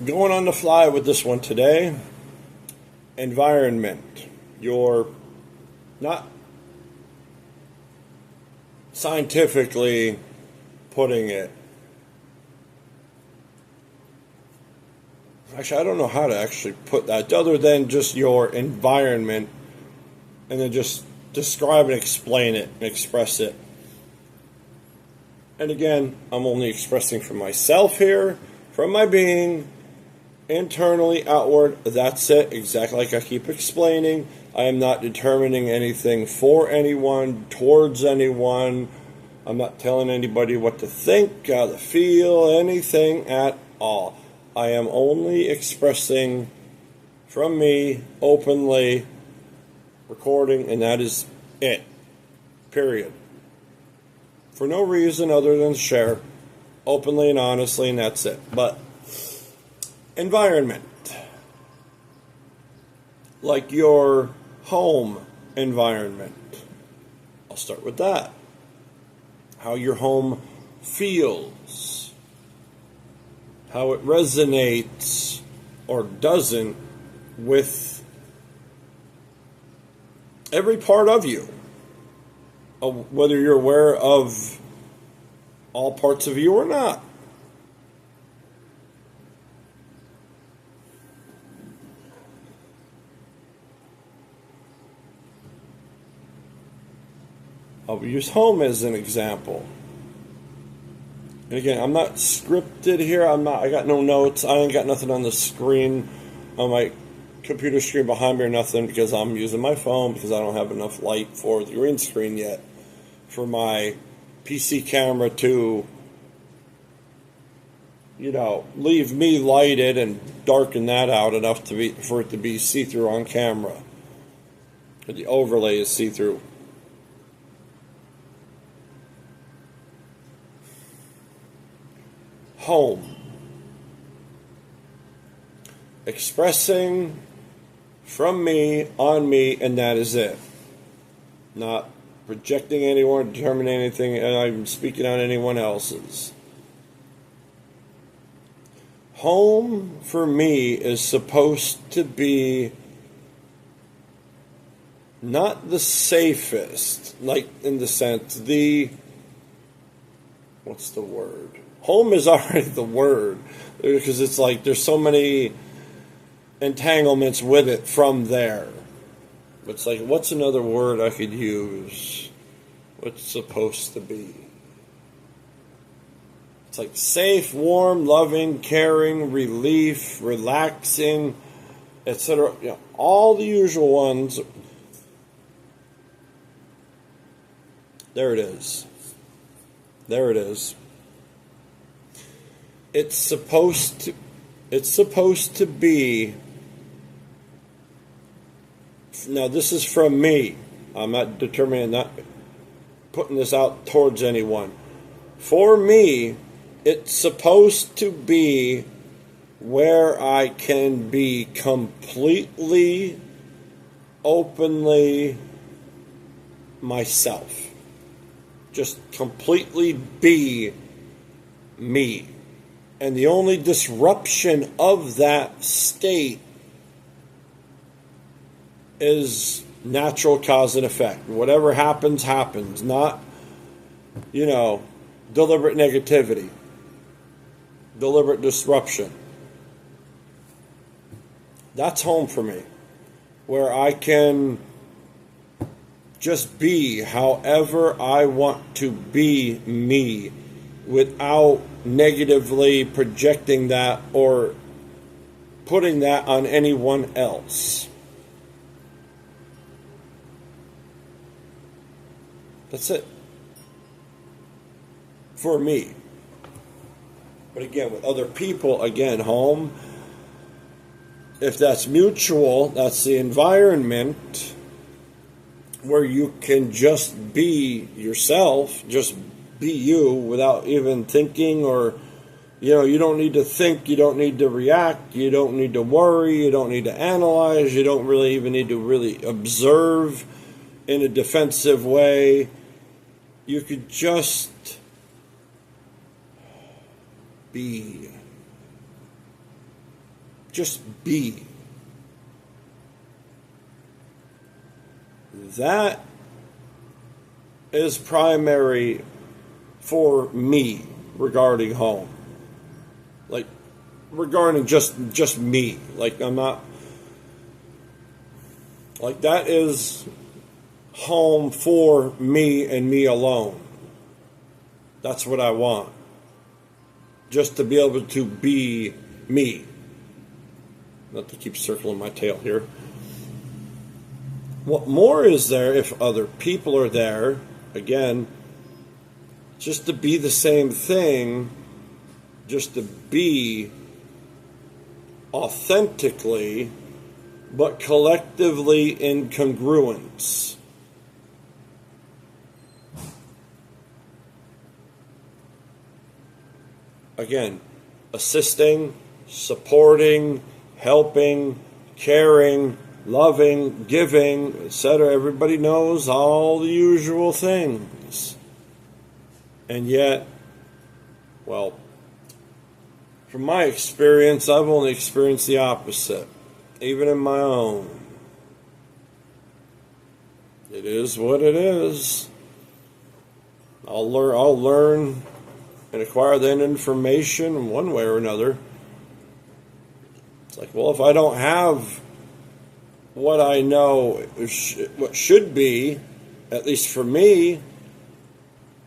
Going on the fly with this one today. Environment. You're not scientifically putting it. Actually, I don't know how to actually put that other than just your environment and then just describe and explain it and express it. And again, I'm only expressing from myself here, from my being, internally, outward. That's it, exactly like I keep explaining. I am not determining anything for anyone, towards anyone. I'm not telling anybody what to think, how to feel, anything at all. I am only expressing from me, openly, recording, and that is it. Period. For no reason other than share, openly and honestly, and that's it. But environment. Like your home environment. I'll start with that. How your home feels. How it resonates or doesn't with every part of you. Whether you're aware of all parts of you or not. I'll use home as an example. And again, I'm not scripted here. I got no notes. I ain't got nothing on the screen, on my computer screen behind me or nothing, because I'm using my phone because I don't have enough light for the green screen yet for my PC camera to, leave me lighted and darken that out enough for it to be see-through on camera. The overlay is see-through. Home. Expressing from me, on me, and that is it. Not projecting anyone, determining anything, and not even speaking on anyone else's. Home, for me, is supposed to be not the safest, like in the sense, what's the word? Home is already the word, because it's like there's so many entanglements with it from there. It's like, what's another word I could use? What's supposed to be? It's like safe, warm, loving, caring, relief, relaxing, etc. All the usual ones. There it is. There it is. It's supposed to be. Now this is from me. I'm not determining, not putting this out towards anyone. For me, it's supposed to be where I can be completely, openly myself. Just completely be me. And the only disruption of that state is natural cause and effect. Whatever happens, happens. Not, deliberate negativity. Deliberate disruption. That's home for me. Where I can just be however I want to be me without negatively projecting that or putting that on anyone else. That's it. For me. But again, with other people, home, if that's mutual, that's the environment where you can just be yourself, just be you without even thinking or, you don't need to think, you don't need to react, you don't need to worry, you don't need to analyze, you don't really even need to really observe in a defensive way. You could just be. Just be. That is primary for me regarding home. Like, regarding just me. Like, I'm not... Like, that is home for me and me alone. That's what I want. Just to be able to be me. Not to keep circling my tail here. What more is there if other people are there? Again, just to be the same thing, just to be authentically, but collectively in congruence. Again, assisting, supporting, helping, caring, loving, giving, etc. Everybody knows all the usual things. And yet, well, from my experience, I've only experienced the opposite, even in my own. It is what it is. I'll learn and acquire that information in one way or another. It's like, well, if I don't have what I know, what should be, at least for me,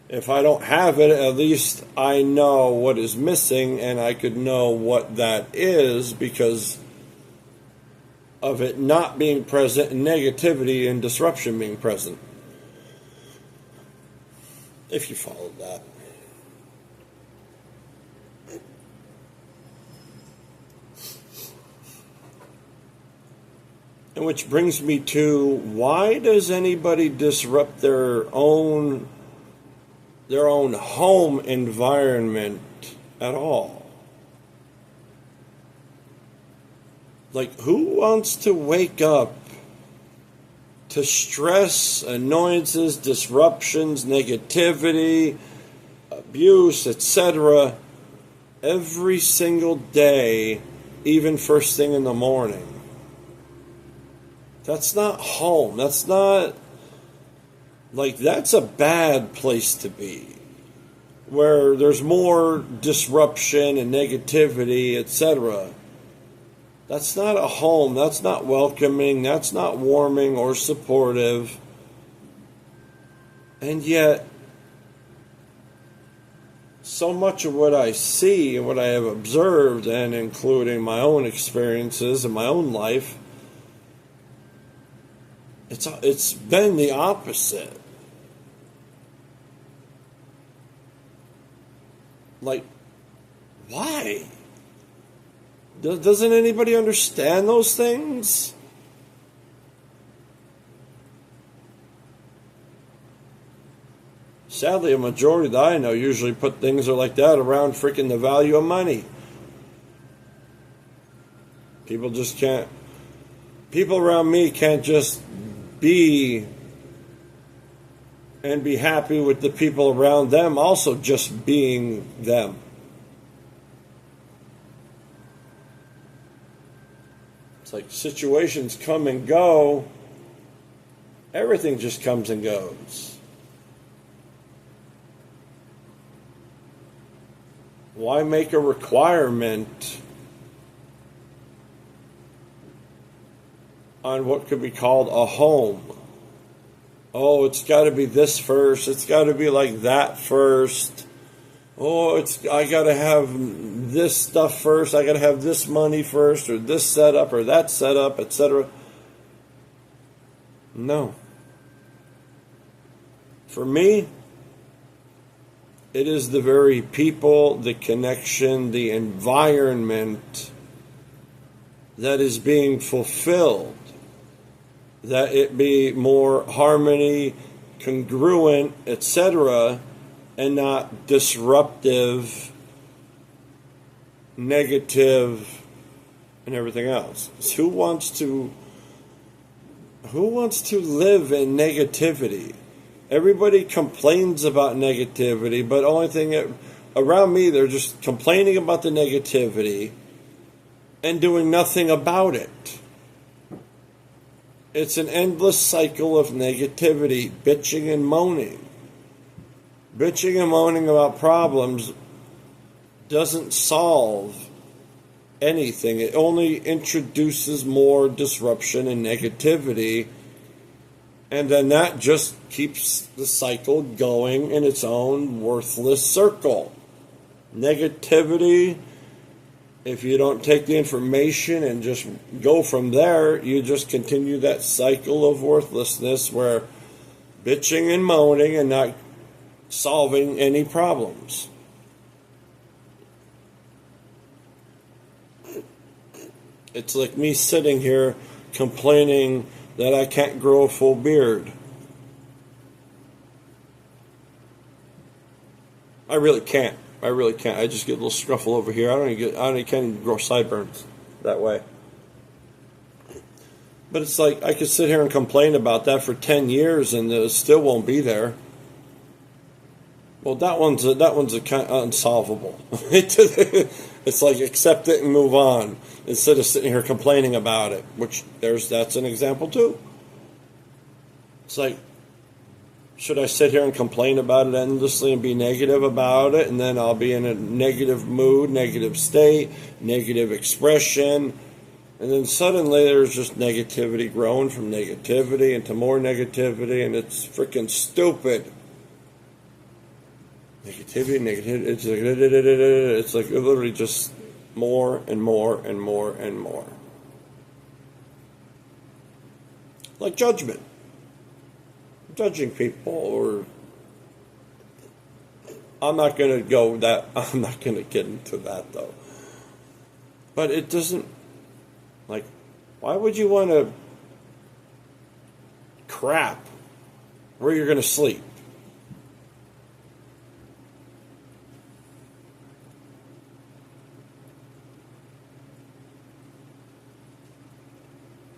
if I don't have it, at least I know what is missing, and I could know what that is because of it not being present, and negativity and disruption being present. If you followed that. And which brings me to, why does anybody disrupt their own home environment at all? Like, who wants to wake up to stress, annoyances, disruptions, negativity, abuse, etc. every single day, even first thing in the morning? That's not home. That's not, like, that's a bad place to be. Where there's more disruption and negativity, etc. That's not a home. That's not welcoming. That's not warming or supportive. And yet, so much of what I see and what I have observed, and including my own experiences in my own life, it's been the opposite. Like, why? Doesn't anybody understand those things? Sadly, a majority that I know usually put things like that around freaking the value of money. People just can't. People around me can't just be and be happy with the people around them also just being them. It's like situations come and go. Everything just comes and goes. Why make a requirement on what could be called a home? Oh, it's got to be this first. It's got to be like that first. Oh, I got to have this stuff first. I got to have this money first, or this setup, or that setup, etc. No. For me, it is the very people, the connection, the environment that is being fulfilled. That it be more harmony, congruent, etc., and not disruptive, negative, and everything else. Who wants to live in negativity? Everybody complains about negativity, but only thing around me, they're just complaining about the negativity and doing nothing about it. It's an endless cycle of negativity, bitching and moaning. Bitching and moaning about problems doesn't solve anything. It only introduces more disruption and negativity, and then that just keeps the cycle going in its own worthless circle. Negativity, if you don't take the information and just go from there, you just continue that cycle of worthlessness where bitching and moaning and not solving any problems. It's like me sitting here complaining that I can't grow a full beard. I really can't. I just get a little scruffle over here. I can't even grow sideburns that way. But it's like I could sit here and complain about that for 10 years and it still won't be there. Well, that one's a kind of unsolvable. It's like accept it and move on instead of sitting here complaining about it. That's an example too. It's like, should I sit here and complain about it endlessly and be negative about it, and then I'll be in a negative mood, negative state, negative expression, and then suddenly there's just negativity growing from negativity into more negativity, and it's freaking stupid. Negativity. It's like literally just more and more and more and more. Like judgment. Judging people, or I'm not going to get into that though. But it doesn't, like, why would you want to crap where you're going to sleep?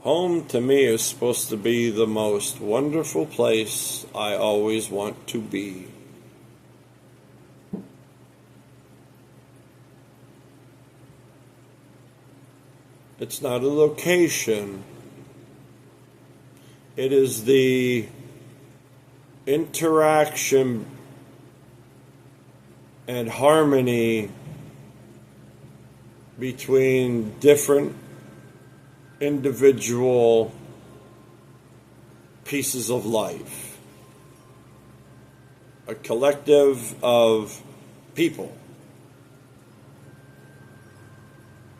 Home to me is supposed to be the most wonderful place I always want to be. It's not a location. It is the interaction and harmony between different individual pieces of life, a collective of people,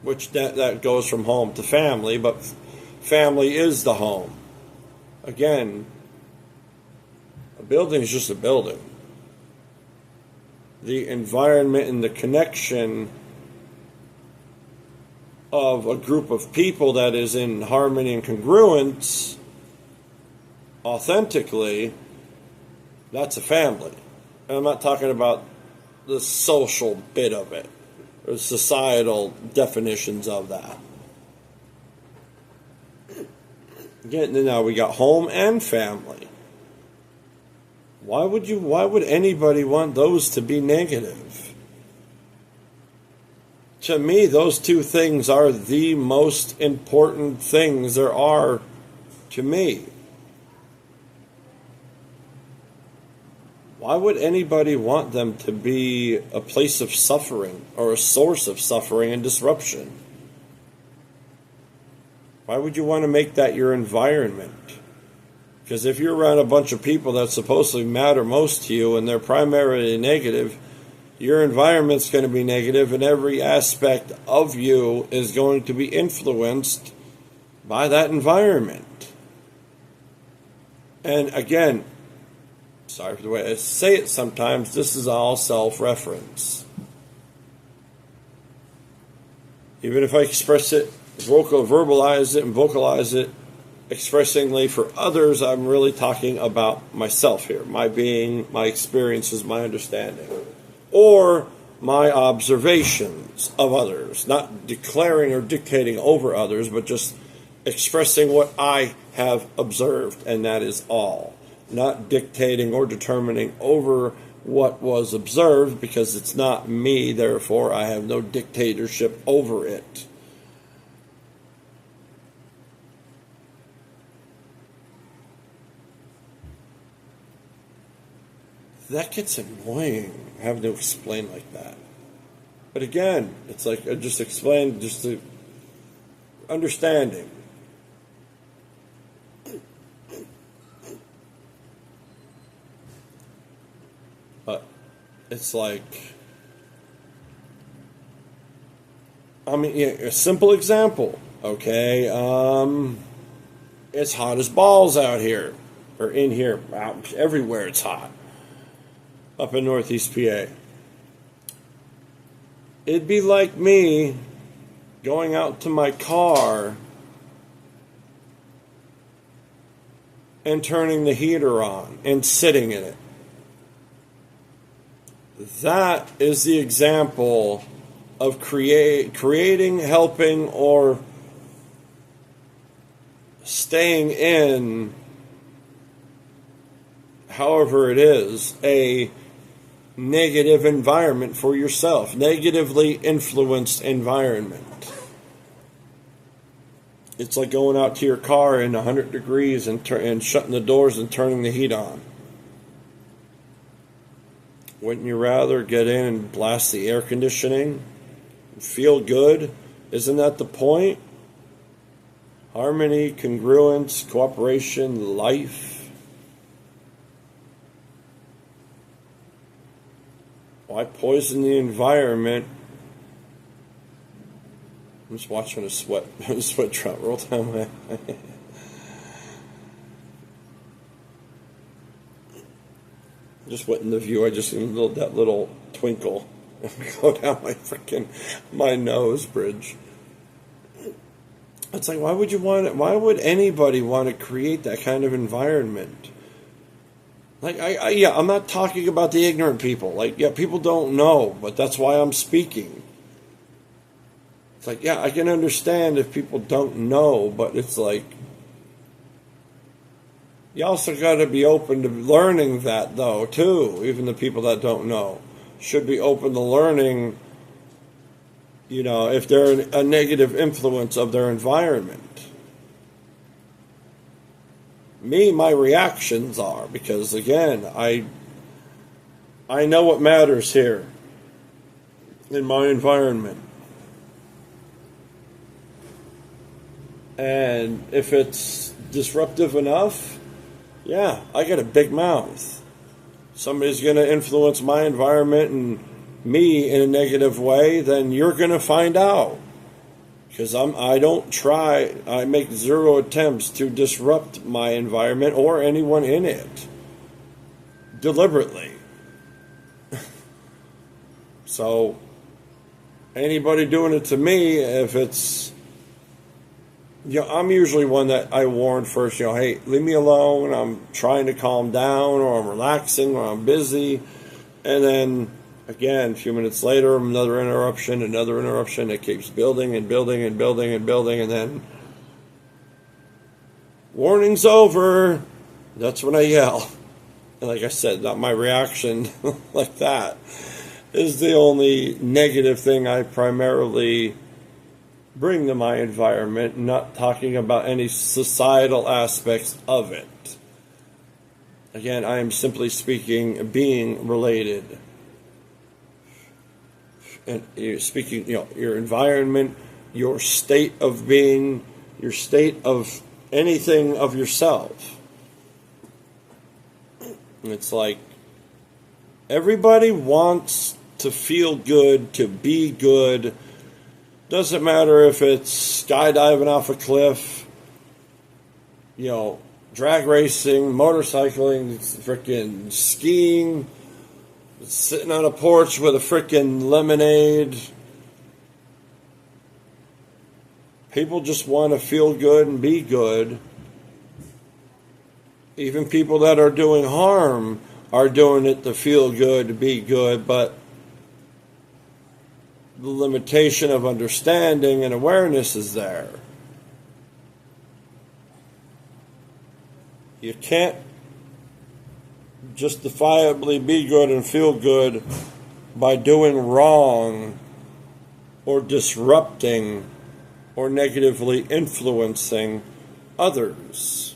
which that goes from home to family, but family is the home. Again, a building is just a building. The environment and the connection of a group of people that is in harmony and congruence authentically, that's a family. And I'm not talking about the social bit of it or societal definitions of that. Again, now we got home and family. Why would anybody want those to be negative? To me, those two things are the most important things there are to me. Why would anybody want them to be a place of suffering or a source of suffering and disruption? Why would you want to make that your environment? Because if you're around a bunch of people that supposedly matter most to you and they're primarily negative, your environment's going to be negative, and every aspect of you is going to be influenced by that environment. And again, sorry for the way I say it sometimes, this is all self-reference. Even if I express it, verbalize it, and vocalize it expressingly for others, I'm really talking about myself here, my being, my experiences, my understanding, or my observations of others, not declaring or dictating over others, but just expressing what I have observed, and that is all. Not dictating or determining over what was observed, because it's not me, therefore I have no dictatorship over it. that gets annoying having to explain like that. But again, it's like I just explained, just the understanding. But it's like, I mean, yeah, a simple example, okay? It's hot as balls out here, or in here, out everywhere it's hot, up in Northeast PA. It'd be like me going out to my car and turning the heater on and sitting in it. That is the example of creating, helping, or staying in, however it is, a negative environment for yourself, negatively influenced environment. It's like going out to your car in 100 degrees and shutting the doors and turning the heat on. Wouldn't you rather get in and blast the air conditioning? Feel good? Isn't that the point? Harmony, congruence, cooperation, life. Why poison the environment? I'm just watching a sweat drop roll down my just went in the view. I just seen that little twinkle go down my nose bridge. It's like, why would anybody want to create that kind of environment? Like, I'm not talking about the ignorant people. Like, yeah, people don't know, but that's why I'm speaking. It's like, yeah, I can understand if people don't know, but it's like, you also got to be open to learning that, though, too. Even the people that don't know should be open to learning, if they're a negative influence of their environment. My reactions are, because, again, I know what matters here in my environment. And if it's disruptive enough, yeah, I got a big mouth. Somebody's going to influence my environment and me in a negative way, then you're going to find out. Because I make zero attempts to disrupt my environment or anyone in it. Deliberately. So, anybody doing it to me, if it's, I'm usually one that I warn first, hey, leave me alone, I'm trying to calm down, or I'm relaxing, or I'm busy, and then, again, a few minutes later, another interruption, it keeps building and building and building and building, and then, warning's over, that's when I yell. And like I said, not my reaction like that is the only negative thing I primarily bring to my environment, not talking about any societal aspects of it. Again, I am simply speaking being related. And you're speaking, your environment, your state of being, your state of anything of yourself. And it's like, everybody wants to feel good, to be good. Doesn't matter if it's skydiving off a cliff, drag racing, motorcycling, freaking skiing, sitting on a porch with a freaking lemonade. People just want to feel good and be good. Even people that are doing harm are doing it to feel good, to be good, but the limitation of understanding and awareness is there. You can't justifiably be good and feel good by doing wrong or disrupting or negatively influencing others.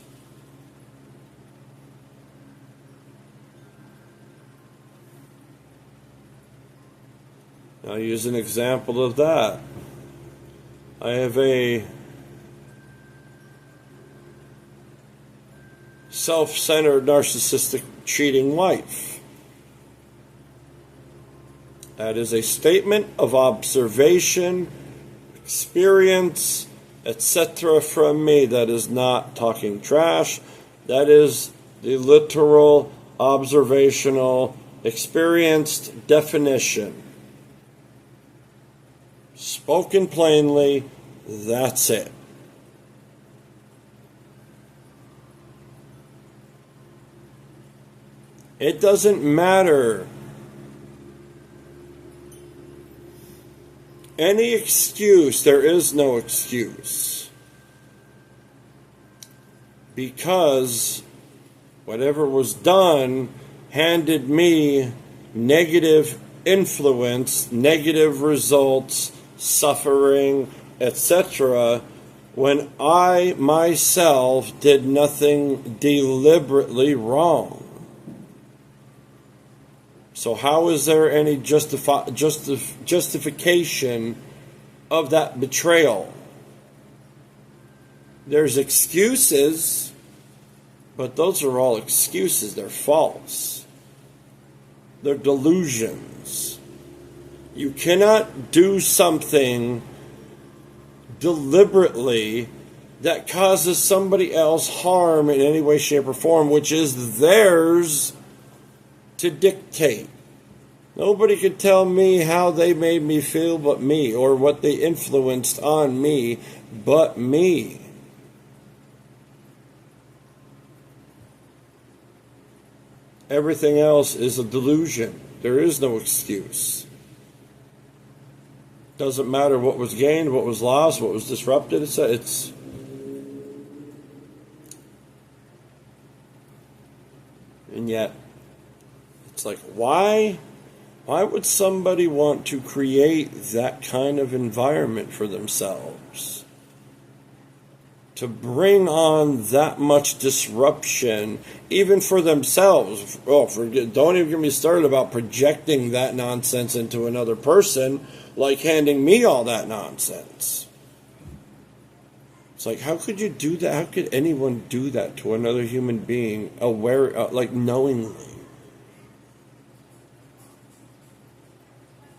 I'll use an example of that. I have a self-centered, narcissistic, cheating wife. That is a statement of observation, experience, etc. from me. That is not talking trash. That is the literal, observational, experienced definition. Spoken plainly, that's it. It doesn't matter. Any excuse, there is no excuse. Because whatever was done handed me negative influence, negative results, suffering, etc., when I myself did nothing deliberately wrong. So how is there any justification of that betrayal? There's excuses, but those are all excuses. They're false. They're delusions. You cannot do something deliberately that causes somebody else harm in any way, shape, or form, which is theirs to dictate. Nobody could tell me how they made me feel but me, or what they influenced on me but me. Everything else is a delusion. There is no excuse. Doesn't matter what was gained, what was lost, what was disrupted. It's and yet it's like, why would somebody want to create that kind of environment for themselves? To bring on that much disruption, even for themselves. Oh, don't even get me started about projecting that nonsense into another person, like handing me all that nonsense. It's like, how could you do that? How could anyone do that to another human being, like knowingly?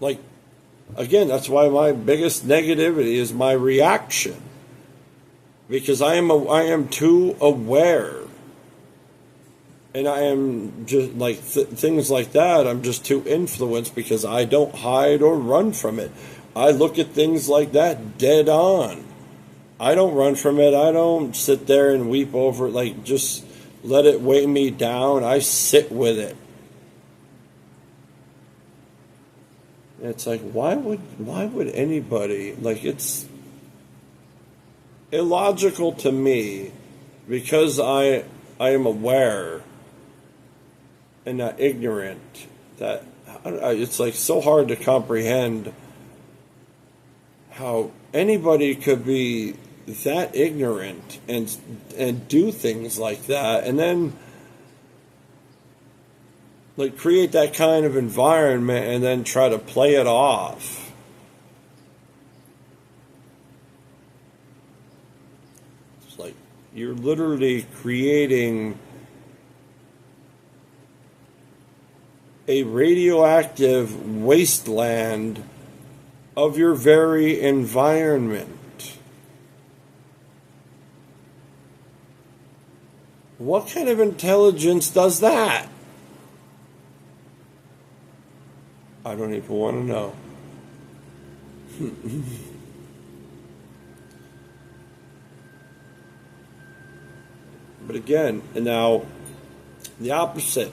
Like, again, that's why my biggest negativity is my reaction. Because I am too aware. And I am just like things like that, I'm just too influenced because I don't hide or run from it. I look at things like that dead on. I don't run from it. I don't sit there and weep over it, like just let it weigh me down. I sit with it. It's like, why would anybody, like, it's illogical to me, because I am aware and not ignorant, that it's like so hard to comprehend how anybody could be that ignorant and do things like that, and then like create that kind of environment and then try to play it off. It's like you're literally creating a radioactive wasteland of your very environment. What kind of intelligence does that? I don't even want to know. But again, and now the opposite.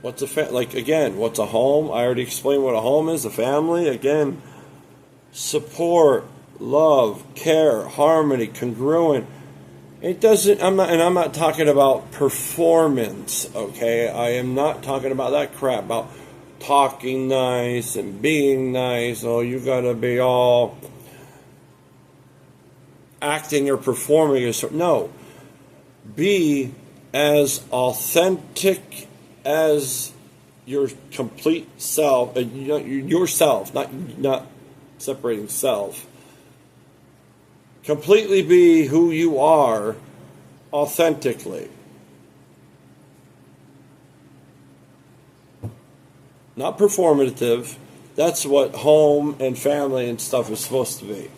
What's what's a home? I already explained what a home is, a family. Again, support, love, care, harmony, congruent. It doesn't, I'm not talking about performance, okay? I am not talking about that crap, about talking nice and being nice. Oh, you gotta be all acting or performing. No. Be as authentic as your complete self, yourself, not separating self. Completely be who you are authentically. Not performative. That's what home and family and stuff is supposed to be.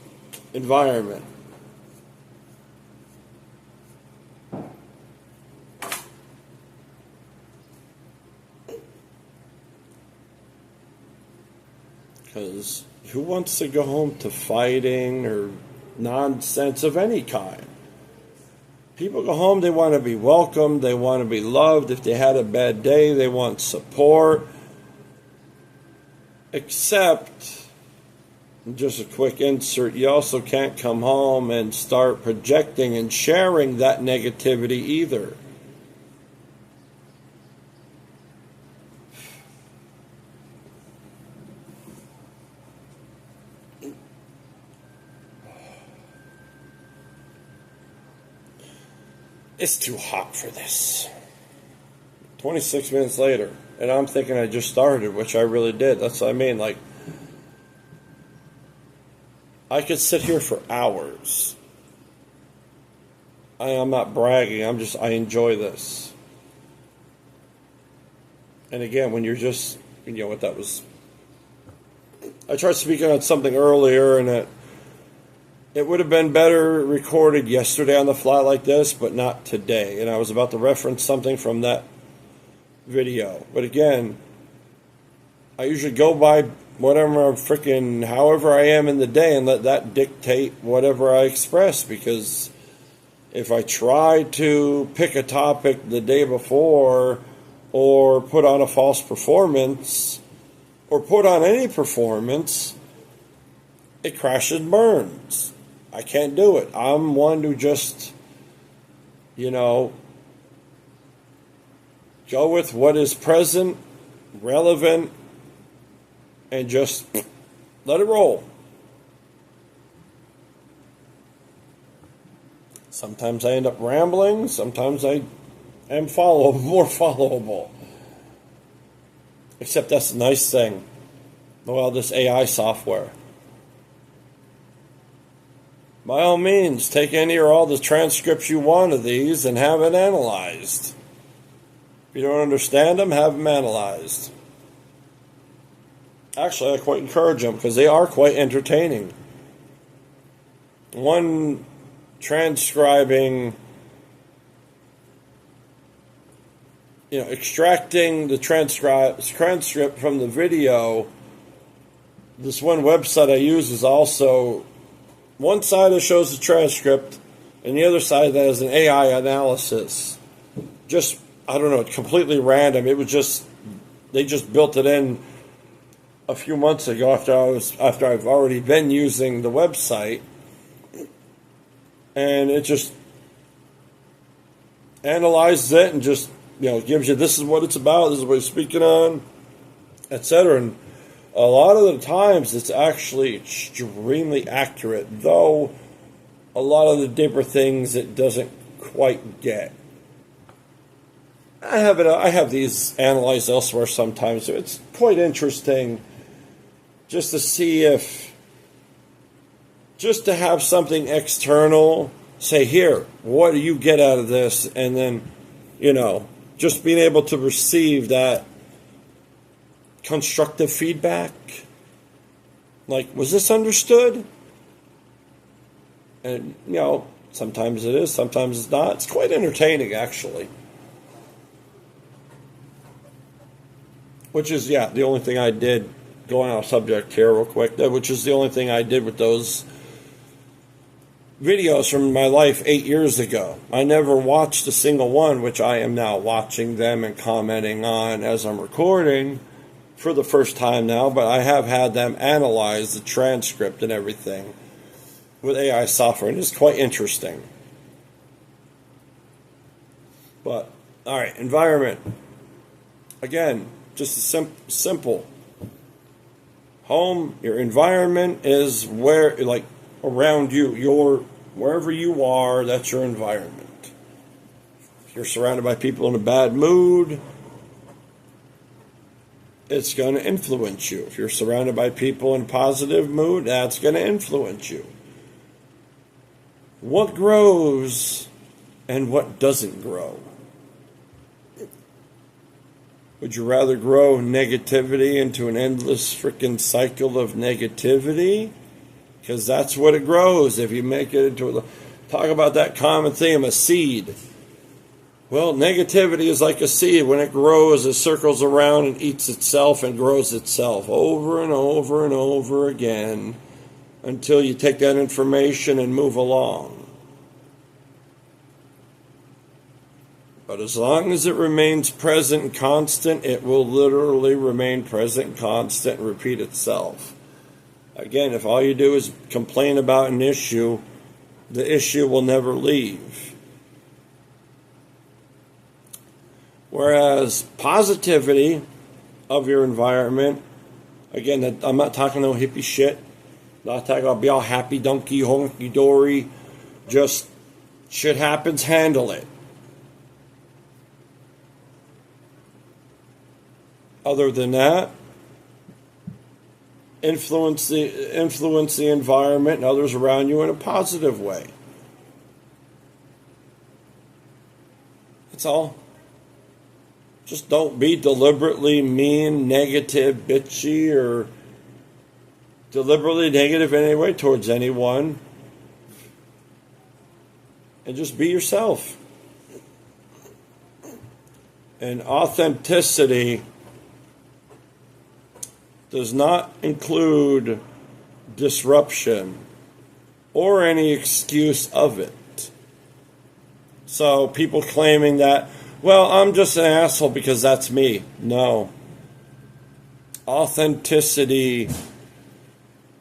Environment. Because who wants to go home to fighting or nonsense of any kind? People go home, they want to be welcomed, they want to be loved. If they had a bad day, they want support. Except, just a quick insert, you also can't come home and start projecting and sharing that negativity either. It's too hot for this. 26 minutes later, and I'm thinking I just started, which I really did. That's what I mean. Like, I could sit here for hours. I'm not bragging. I enjoy this. And again, when you're just, what that was. I tried speaking on something earlier, and it would have been better recorded yesterday on the fly like this, but not today. And I was about to reference something from that video. But again, I usually go by whatever however I am in the day and let that dictate whatever I express. Because if I try to pick a topic the day before or put on a false performance or put on any performance, it crashes and burns. I can't do it. I'm one who just, go with what is present, relevant, and just let it roll. Sometimes I end up rambling. Sometimes I am more followable. Except that's the nice thing. Well, this AI software. By all means, take any or all the transcripts you want of these and have it analyzed. If you don't understand them, have them analyzed. Actually, I quite encourage them because they are quite entertaining. One transcribing, extracting the transcript from the video. This one website I use is also, one side that shows the transcript, and the other side that is an AI analysis. Just, I don't know, completely random. It was just, they just built it in a few months ago after I've already been using the website, and it just analyzes it and just gives you, this is what it's about, this is what it's speaking on, etc. And a lot of the times it's actually extremely accurate, though a lot of the deeper things it doesn't quite get. I have these analyzed elsewhere sometimes, so it's quite interesting just to see just to have something external say, here, what do you get out of this? And then, just being able to receive that constructive feedback. Like, was this understood? And, sometimes it is, sometimes it's not. It's quite entertaining, actually. Which is, the only thing I did, going off subject here real quick, which is the only thing I did with those videos from my life 8 years ago. I never watched a single one, which I am now watching them and commenting on as I'm recording for the first time now, but I have had them analyze the transcript and everything with AI software, and it's quite interesting. But, all right, environment. Again, just a simple. Home, your environment is where, around you, wherever you are, that's your environment. If you're surrounded by people in a bad mood, it's going to influence you. If you're surrounded by people in a positive mood, that's going to influence you. What grows and what doesn't grow? Would you rather grow negativity into an endless freaking cycle of negativity? Because that's what it grows if you make it into a... Talk about that common theme, a seed. Well, negativity is like a seed. When it grows, it circles around and eats itself and grows itself over and over and over again until you take that information and move along. But as long as it remains present and constant, it will literally remain present and constant and repeat itself. Again, if all you do is complain about an issue, the issue will never leave. Whereas positivity of your environment, again, I'm not talking no hippie shit. I'm not talking about be all happy, donkey, honky dory. Just shit happens, handle it. Other than that, influence the environment and others around you in a positive way. That's all. Just don't be deliberately mean, negative, bitchy, or deliberately negative in any way towards anyone. And just be yourself. And authenticity does not include disruption or any excuse of it. So people claiming that, well, I'm just an asshole because that's me. No. Authenticity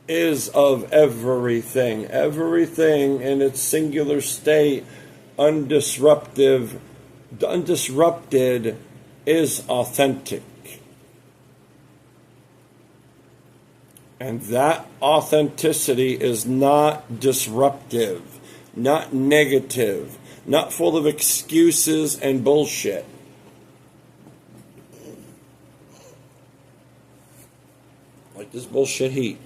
is of everything. Everything in its singular state, undisrupted, is authentic. And that authenticity is not disruptive, not negative, not full of excuses and bullshit. Like this bullshit heat.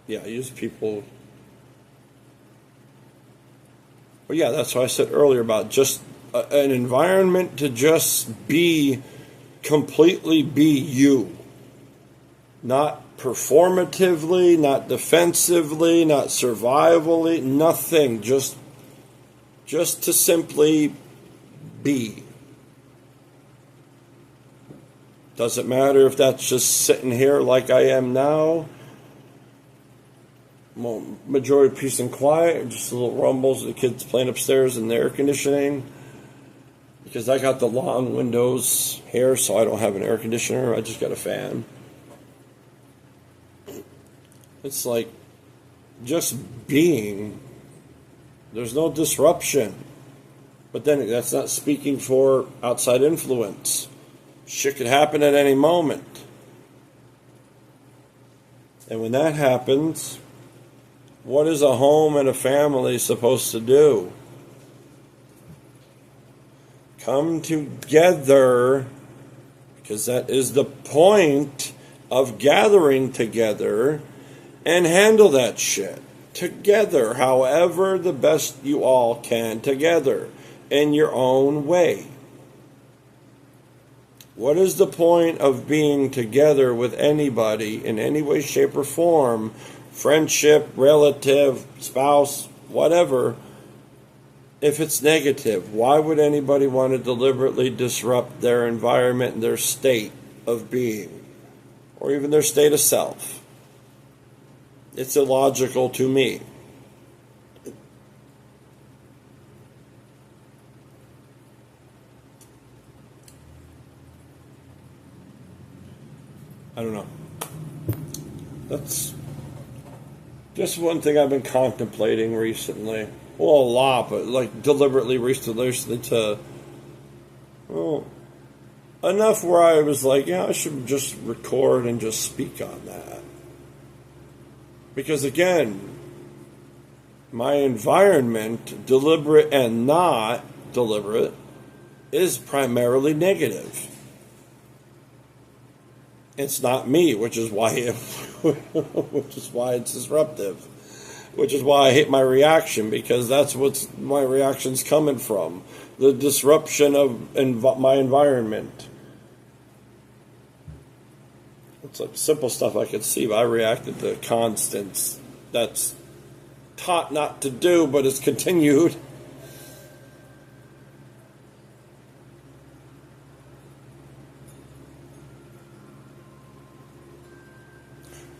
Yeah, I use people. Well, yeah, that's what I said earlier about just an environment to just be, completely be you. Not performatively, not defensively, not survivally, nothing. Just to simply be. Doesn't matter if that's just sitting here like I am now. Well, majority peace and quiet, just a little rumbles of the kids playing upstairs in the air conditioning. Because I got the long windows here, so I don't have an air conditioner. I just got a fan. It's like just being. There's no disruption. But then that's not speaking for outside influence. Shit could happen at any moment. And when that happens, what is a home and a family supposed to do? Come together, because that is the point of gathering together, and handle that shit together, however the best you all can together, in your own way. What is the point of being together with anybody in any way, shape, or form, friendship, relative, spouse, whatever, if it's negative? Why would anybody want to deliberately disrupt their environment and their state of being, or even their state of self? It's illogical to me. I don't know. That's just one thing I've been contemplating recently. Well, a lot, but like deliberately recently to, well, enough where I was like, yeah, I should just record and just speak on that. Because again, my environment, deliberate and not deliberate, is primarily negative. It's not me, which is why it's disruptive, which is why I hate my reaction, because that's what my reaction's coming from, the disruption of my environment. It's like simple stuff I could see, but I reacted to constants that's taught not to do, but it's continued.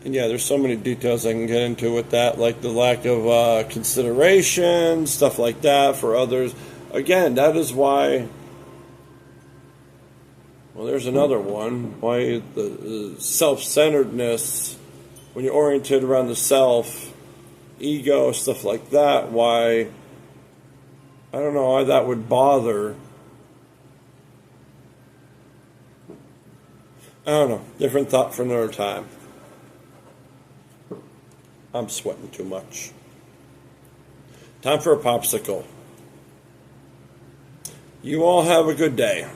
And yeah, there's so many details I can get into with that, like the lack of consideration, stuff like that for others. Again, that is why, well, there's another one, why the self-centeredness, when you're oriented around the self, ego, stuff like that, why, I don't know why that would bother. I don't know, different thought for another time. I'm sweating too much. Time for a popsicle. You all have a good day.